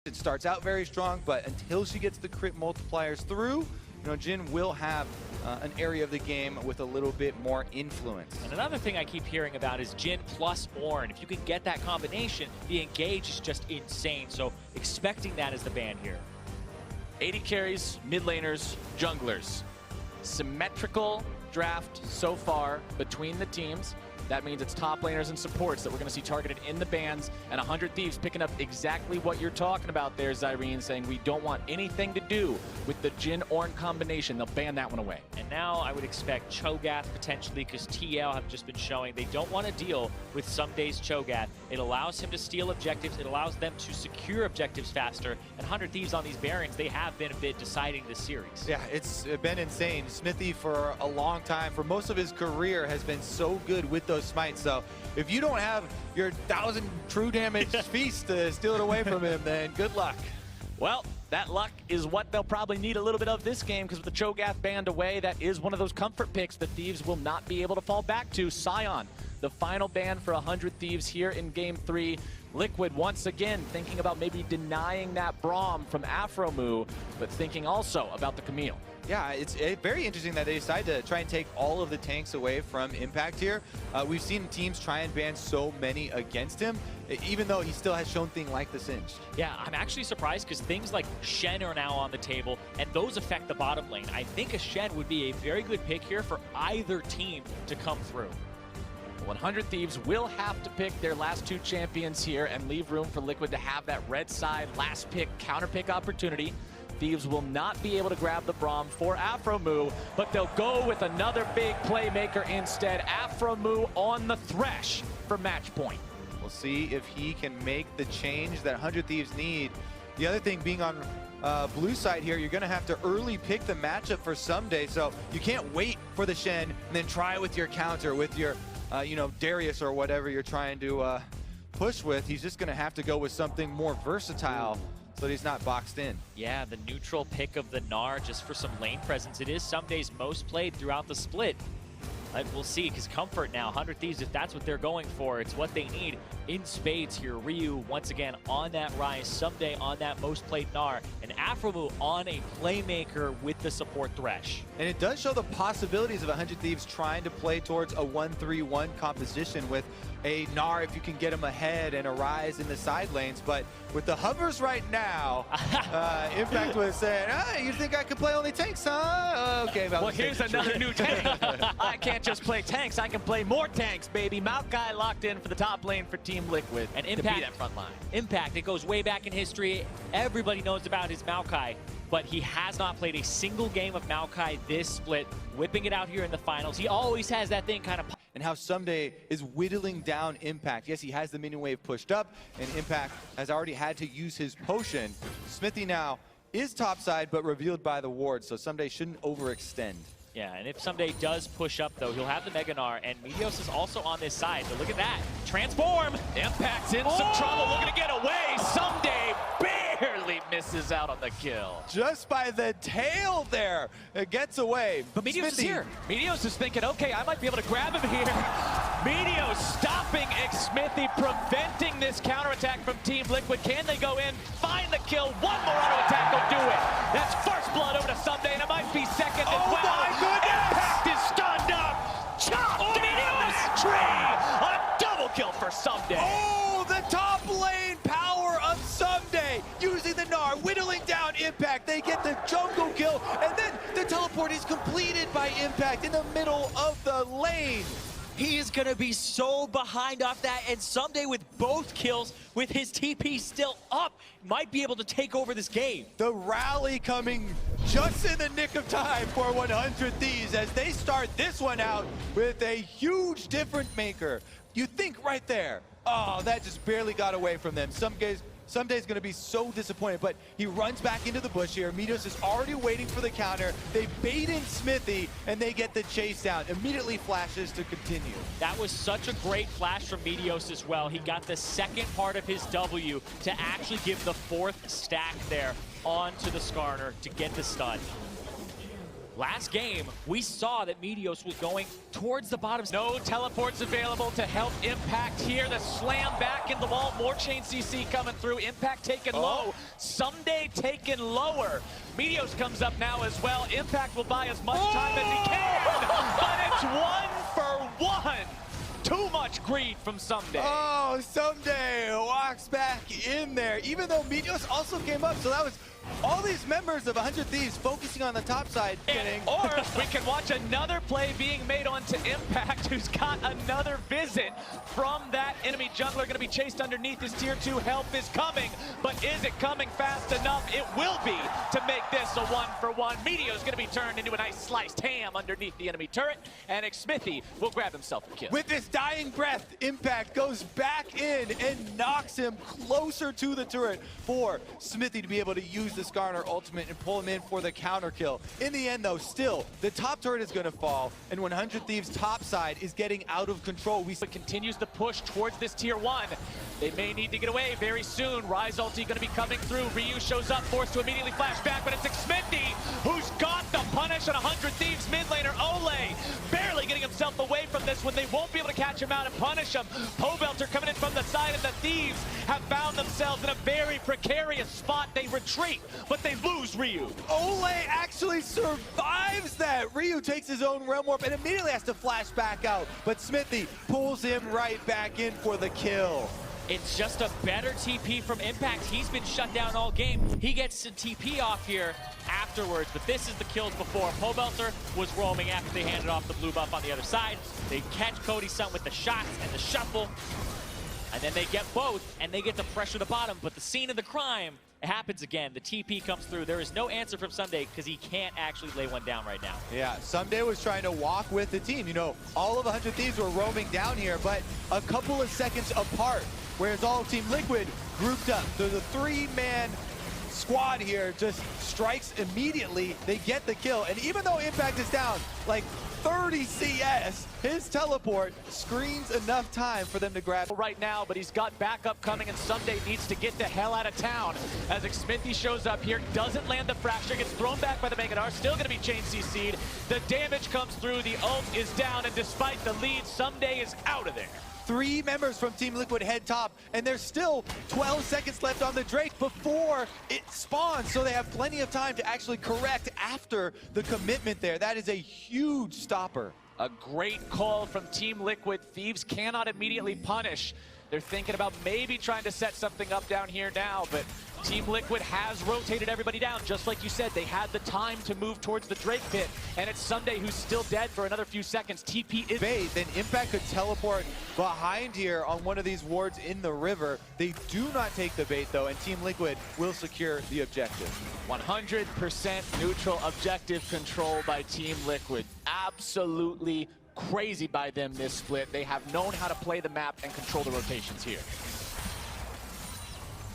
It starts out very strong, but until she gets the crit multipliers through, Jin will have an area of the game with a little bit more influence. And another thing I keep hearing about is Jin plus Ornn. If you can get that combination, the engage is just insane. So expecting that as the ban here. 80 carries, mid laners, junglers. Symmetrical draft so far between the teams. That means it's top laners and supports that we're going to see targeted in the bans, and 100 Thieves picking up exactly what you're talking about there, Zyrene, saying we don't want anything to do with the Jin-Ornn combination. They'll ban that one away. And now I would expect Cho'Gath potentially, because TL have just been showing they don't want to deal with some days Cho'Gath. It allows him to steal objectives. It allows them to secure objectives faster. And 100 Thieves on these Barons, they have been a bit deciding this series. Yeah, it's been insane. Smithy for a long time, for most of his career, has been so good with those smites. So if you don't have your 1,000 true damage feast to steal it away from him, then good luck. Well, that luck is what they'll probably need a little bit of this game, because with the Cho'Gath banned away, that is one of those comfort picks that Thieves will not be able to fall back to. Sion, the final ban for 100 Thieves here in Game 3. Liquid once again thinking about maybe denying that Braum from Afromu, but thinking also about the Camille. Yeah, it's very interesting that they decide to try and take all of the tanks away from Impact here. We've seen teams try and ban so many against him, even though he still has shown things like the Singed. Yeah, I'm actually surprised because things like Shen are now on the table, and those affect the bottom lane. I think a Shen would be a very good pick here for either team to come through. 100 Thieves will have to pick their last two champions here and leave room for Liquid to have that red side last pick, counter pick opportunity. Thieves will not be able to grab the Braum for Afromu, but they'll go with another big playmaker instead. Afromu on the Thresh for match point. We'll see if he can make the change that 100 Thieves need. The other thing being on blue side here, you're going to have to early pick the matchup for someday, so you can't wait for the Shen and then try with your counter, with your Darius or whatever you're trying to push with. He's just going to have to go with something more versatile so that he's not boxed in. Yeah, the neutral pick of the Gnar just for some lane presence. It is some days most played throughout the split. We'll see, because Comfort now, 100 Thieves, if that's what they're going for, it's what they need in spades here. Ryu, once again, on that rise, someday on that most played Gnar, and Afromu on a playmaker with the support Thresh. And it does show the possibilities of 100 Thieves trying to play towards a 1-3-1 composition with a Gnar if you can get him ahead and a Rise in the side lanes. But with the hovers right now, Impact was saying, you think I could play only tanks, huh? Okay, well, here's another new tank. I can't just play tanks, I can play more tanks, baby. Maokai locked in for the top lane for Team Liquid. And Impact, to be that front line. Impact, it goes way back in history. Everybody knows about his Maokai, but he has not played a single game of Maokai this split, whipping it out here in the finals. He always has that thing kind of... And how Someday is whittling down Impact. Yes, he has the minion wave pushed up, and Impact has already had to use his potion. Smithy now is topside, but revealed by the ward, so Someday shouldn't overextend. Yeah, and if Someday does push up, though, he'll have the Mega Gnar, and Meteos is also on this side. But look at that. Transform! Impact's in some trouble, looking to get away. Someday barely misses out on the kill. Just by the tail there, it gets away. But Meteos is here. Meteos is thinking, okay, I might be able to grab him here. Meteos stopping Xmithy, preventing this counterattack from Team Liquid. Can they go in, find the kill? One more auto attack will do it. That's first blood over to Someday, and it might be second as well. My goodness! Impact is stunned up. Chopped Meteos tree. A double kill for Someday. Oh, the top lane power of Someday using the Gnar, whittling down Impact. They get the jungle kill, and then the teleport is completed by Impact in the middle of the lane. He is going to be so behind off that, and Someday with both kills, with his TP still up, might be able to take over this game. The rally coming just in the nick of time for 100 Thieves as they start this one out with a huge difference maker. You think right there, oh, that just barely got away from them. Someday's going to be so disappointed, but he runs back into the bush here. Meteos is already waiting for the counter. They bait in Smithy, and they get the chase down. Immediately flashes to continue. That was such a great flash from Meteos as well. He got the second part of his W to actually give the fourth stack there onto the Skarner to get the stun. Last game, we saw that Meteos was going towards the bottom. No teleports available to help Impact here. The slam back in the wall. More chain CC coming through. Impact taken low. Someday taken lower. Meteos comes up now as well. Impact will buy as much time as he can. But it's 1-for-1. Too much greed from Someday. Oh, Someday walks back in there, even though Meteos also came up. So that was all these members of 100 Thieves focusing on the top side. Or we can watch another play being made onto Impact, who's got another visit from that enemy jungler. Going to be chased underneath. His tier 2 help is coming, but is it coming fast enough? It will be to make this a 1-for-1. Meteo's going to be turned into a nice sliced ham underneath the enemy turret, and Xmithy will grab himself a kill. With this dying breath, Impact goes back in and knocks him closer to the turret for Smithy to be able to use the Skarner ultimate and pull him in for the counter kill. In the end, though, still, the top turret is going to fall, and 100 Thieves top side is getting out of control. But continues the push towards this tier 1. They may need to get away very soon. Ryze ulti going to be coming through. Ryu shows up, forced to immediately flash back, but it's Xmithy who's got the punish on 100 Thieves mid laner. Ole barely getting himself away from this when they won't be able to catch him out and punish him. Pobelter coming in from the side, and the Thieves have found themselves in a very precarious spot. They retreat, but they lose Ryu. Ole actually survives that. Ryu takes his own realm warp and immediately has to flash back out, but Smithy pulls him right back in for the kill. It's just a better TP from Impact. He's been shut down all game. He gets to TP off here afterwards, but this is the kills before. Pobelter was roaming after they handed off the blue buff on the other side. They catch Cody Sun with the shots and the shuffle, and then they get both, and they get to pressure the bottom, but the scene of the crime, it happens again. The TP comes through. There is no answer from Someday because he can't actually lay one down right now. Yeah, Someday was trying to walk with the team. You know, all of 100 Thieves were roaming down here, but a couple of seconds apart, whereas all of Team Liquid grouped up. So the 3-man squad here just strikes immediately. They get the kill, and even though Impact is down like 30 CS, his teleport screens enough time for them to grab right now, but he's got backup coming, and Someday needs to get the hell out of town. As Xmithy shows up here, doesn't land the fracture, gets thrown back by the Megadar, still going to be chain CC'd. The damage comes through, the ult is down, and despite the lead, Someday is out of there. 3 members from Team Liquid head top, and there's still 12 seconds left on the Drake before it spawns, so they have plenty of time to actually correct after the commitment there. That is a huge stopper. A great call from Team Liquid. Thieves cannot immediately punish. They're thinking about maybe trying to set something up down here now, but Team Liquid has rotated everybody down. Just like you said, they had the time to move towards the Drake pit, and it's Someday who's still dead for another few seconds. TP is bait, then Impact could teleport behind here on one of these wards in the river. They do not take the bait, though, and Team Liquid will secure the objective. 100% neutral objective control by Team Liquid. Absolutely crazy by them this split. They have known how to play the map and control the rotations here.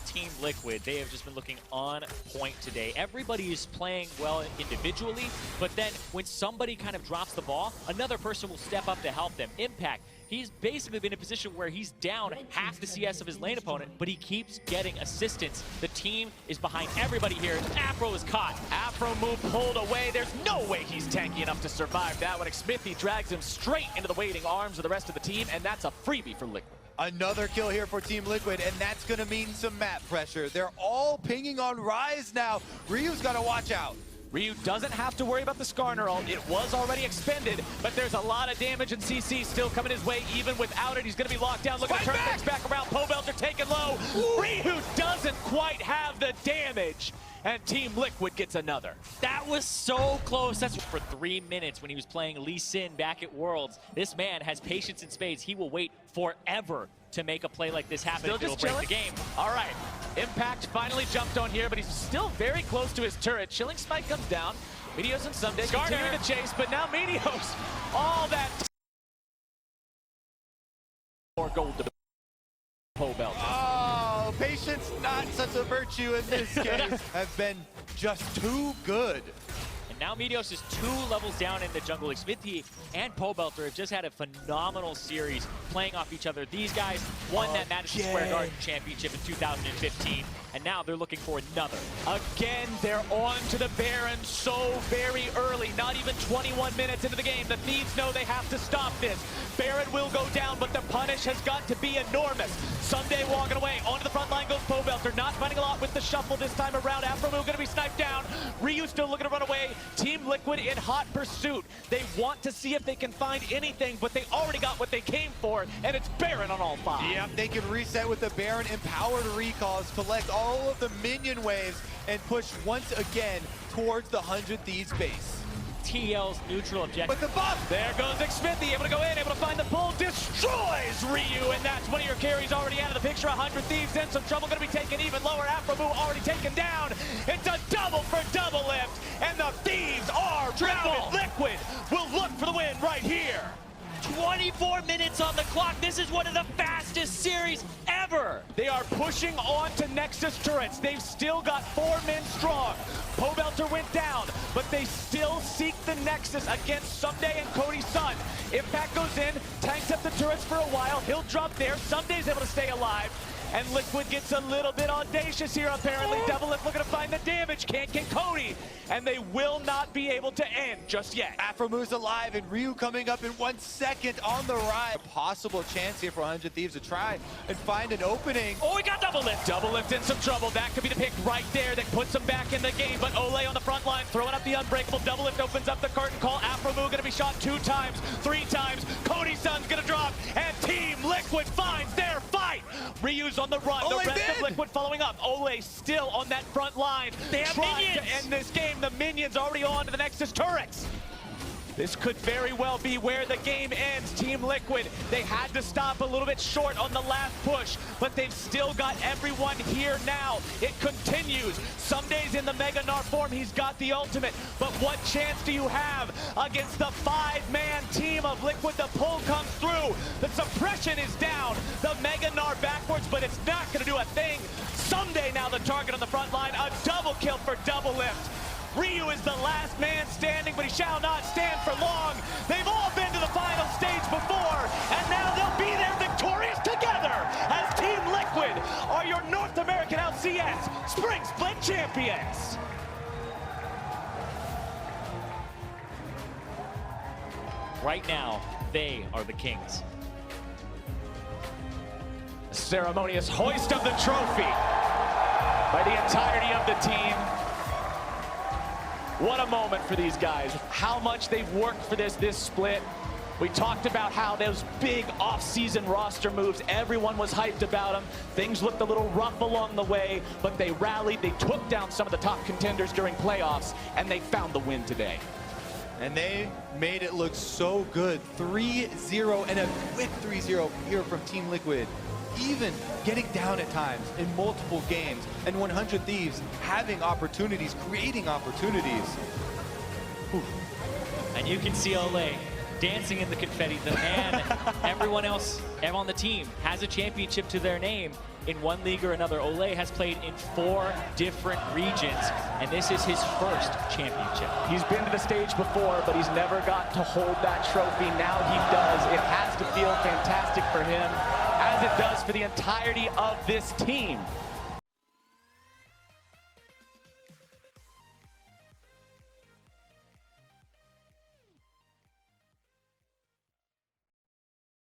Team Liquid, they have just been looking on point today. Everybody is playing well individually, but then when somebody kind of drops the ball, another person will step up to help them. Impact, he's basically been in a position where he's down half the CS of his lane opponent, but he keeps getting assistance. The team is behind everybody here. Afro is caught. Afro move pulled away. There's no way he's tanky enough to survive that one. Xmithy drags him straight into the waiting arms of the rest of the team, and that's a freebie for Liquid. Another kill here for Team Liquid, and that's going to mean some map pressure. They're all pinging on Ryze now. Ryu's got to watch out. Ryu doesn't have to worry about the Skarner ult. It was already expended, but there's a lot of damage, and CC still coming his way even without it. He's going to be locked down. Look at the turn things back around. Pobelter taken low. Ooh. Ryu doesn't quite have the damage, and Team Liquid gets another. That was so close. That's for 3 minutes when he was playing Lee Sin back at Worlds. This man has patience in spades. He will wait forever to make a play like this happen. Still just break the game. All right, Impact finally jumped on here, but he's still very close to his turret. Chilling Spike comes down. Meteos and Someday continue to chase, but now Meteos, all that more gold to Pobelter. Oh, patience, not such a virtue in this case, has been just too good. And now Meteos is 2 levels down in the jungle. Xmithy and Pobelter have just had a phenomenal series playing off each other. These guys won that Madison Square Garden Championship in 2015. and now they're looking for another. Again, they're on to the Baron so very early, not even 21 minutes into the game. The Thieves know they have to stop this. Baron will go down, but the punish has got to be enormous. Sunday walking away. Onto the front line goes Pobelter. Not finding a lot with the shuffle this time around. Afromoo going to be sniped down. Ryu still looking to run away. Team Liquid in hot pursuit. They want to see if they can find anything, but they already got what they came for, and it's Baron on all 5. Yep, they can reset with the Baron empowered recalls, collect all of the minion waves, and push once again towards the 100 Thieves base. TL's neutral objective. But the buff! There goes Xfinity, able to go in, able to find the pull, destroys Ryu, and that's one of your carries already out of the picture. 100 Thieves in some trouble, going to be taken even lower. Afromoo already taken down. It's a double for Doublelift, and the Thieves are routed. Liquid will look for the win right here. 24 minutes on the clock. This is one of the fastest series ever. They are pushing on to Nexus turrets. They've still got 4 men strong. Pobelter went down, but they still seek the Nexus against Someday and Cody Sun. Impact goes in, tanks up the turrets for a while. He'll drop there. Someday's able to stay alive. And Liquid gets a little bit audacious here, apparently. Doublelift looking to find the damage. Can't get Cody. And they will not be able to end just yet. Afromoo's alive, and Ryu coming up in 1 second on the ride. A possible chance here for 100 Thieves to try and find an opening. Oh, we got Doublelift. Doublelift in some trouble. That could be the pick right there that puts him back in the game. But Ole on the front line, throwing up the unbreakable. Doublelift opens up the curtain call. Afromoo going to be shot 2 times, 3 times. Cody Sun's going to drop, and Team Liquid finds their fight. Ryu's on the run. Ole The rest did. of Liquid following up. Ole still on that front line. They have trying minions. to end this game. The minions already on to the Nexus turrets. This could very well be where the game ends. Team Liquid, they had to stop a little bit short on the last push, but they've still got everyone here now. It continues. Someday's in the Mega Gnar form. He's got the ultimate, but what chance do you have against the 5-man team of Liquid? The pull comes through. The suppression is down. The Mega Gnar backwards, but it's not going to do a thing. Someday now the target on the front line. A double kill for Doublelift. Ryu is the last man standing, but he shall not stand for long. They've all been to the final stage before, and now they'll be there victorious together as Team Liquid are your North American LCS Spring Split champions. Right now, they are the kings. Ceremonious hoist of the trophy by the entirety of the team. What a moment for these guys. How much they've worked for this split. We talked about how those big off-season roster moves, everyone was hyped about them. Things looked a little rough along the way, but they rallied. They took down some of the top contenders during playoffs, and they found the win today. And they made it look so good. 3-0 and a quick 3-0 here from Team Liquid. Even getting down at times in multiple games, and 100 Thieves having opportunities, creating opportunities. Whew. And you can see Ole dancing in the confetti. The man everyone else on the team has a championship to their name in one league or another. Ole has played in 4 different regions, and this is his first championship. He's been to the stage before, but he's never got to hold that trophy. Now he does. It has to feel fantastic for him, as it does for the entirety of this team.